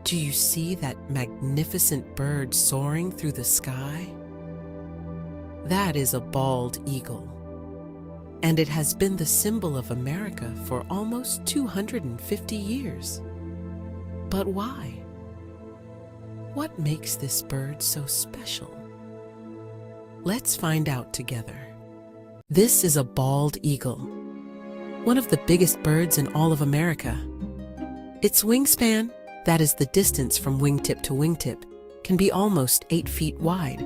Do you see that magnificent bird soaring through the sky? That is a bald eagle, and it has been the symbol of America for almost 250 years. But why? What makes this bird so special? Let's find out together. This is a bald eagle, one of the biggest birds in all of America. Its wingspan, that is the distance from wingtip to wingtip, can be almost 8 feet wide.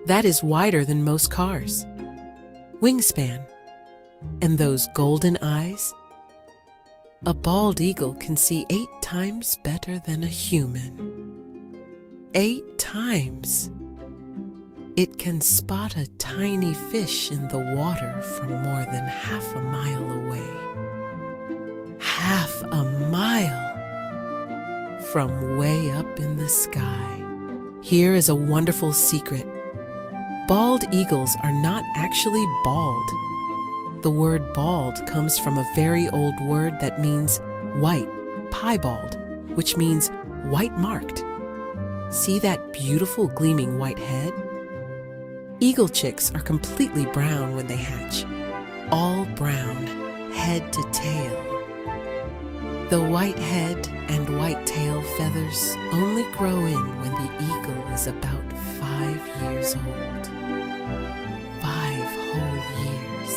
That is wider than most cars. Wingspan. And those golden eyes? A bald eagle can see 8 times better than a human. 8 times. It can spot a tiny fish in the water from more than half a mile away. Half a mile! From way up in the sky. Here is a wonderful secret. Bald eagles are not actually bald. The word bald comes from a very old word that means white, piebald, which means white marked. See that beautiful gleaming white head? Eagle chicks are completely brown when they hatch. All brown, head to tail. The white head and white tail feathers only grow in when the eagle is about 5 years old. 5 whole years.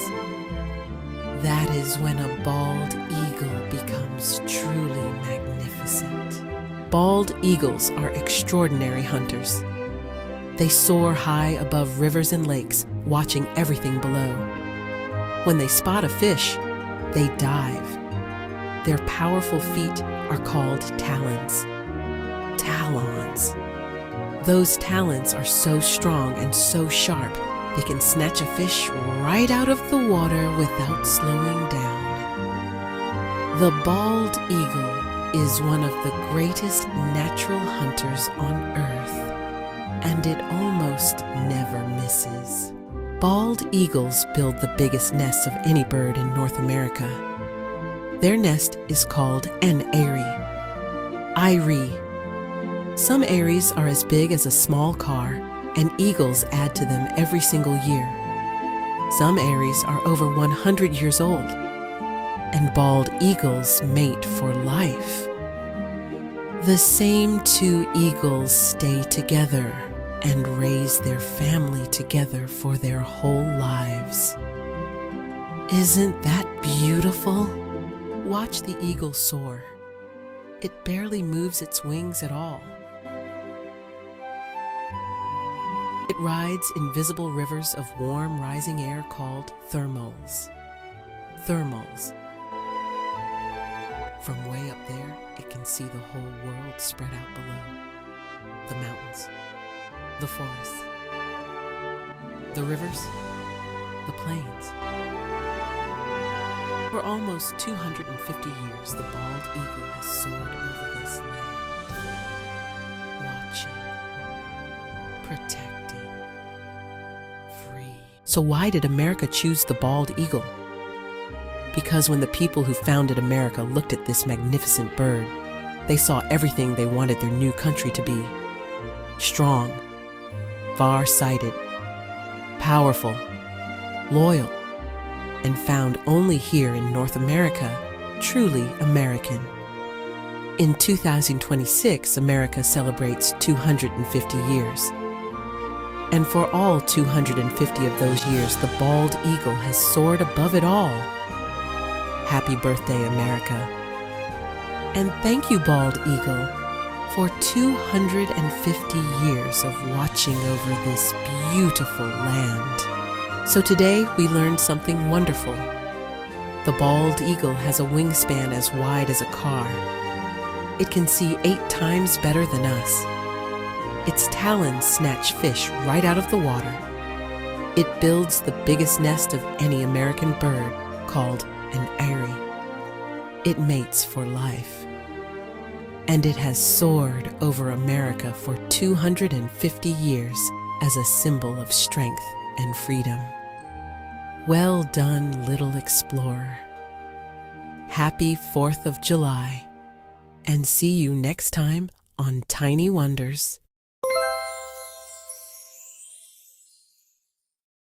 That is when a bald eagle becomes truly magnificent. Bald eagles are extraordinary hunters. They soar high above rivers and lakes, watching everything below. When they spot a fish, they dive. Their powerful feet are called talons. Talons. Those talons are so strong and so sharp, they can snatch a fish right out of the water without slowing down. The bald eagle is one of the greatest natural hunters on Earth, and it almost never misses. Bald eagles build the biggest nests of any bird in North America. Their nest is called an eyrie. Some eyries are as big as a small car, and eagles add to them every single year. Some eyries are over 100 years old, and bald eagles mate for life. The same 2 eagles stay together and raise their family together for their whole lives. Isn't that beautiful? Watch the eagle soar. It barely moves its wings at all. It rides invisible rivers of warm rising air called thermals. Thermals. From way up there, it can see the whole world spread out below. The mountains, the forests, the rivers, the plains. For almost 250 years, the bald eagle has soared over this land, watching, protecting, free. So why did America choose the bald eagle? Because when the people who founded America looked at this magnificent bird, they saw everything they wanted their new country to be. Strong, far-sighted, powerful, loyal, and found only here in North America, truly American. In 2026, America celebrates 250 years. And for all 250 of those years, the bald eagle has soared above it all. Happy birthday, America. And thank you, bald eagle, for 250 years of watching over this beautiful land. So today we learned something wonderful. The bald eagle has a wingspan as wide as a car. It can see 8 times better than us. Its talons snatch fish right out of the water. It builds the biggest nest of any American bird, called an eyrie. It mates for life. And it has soared over America for 250 years as a symbol of strength and freedom. Well done, little explorer. Happy 4th of July. and see you next time on Tiny Wonders.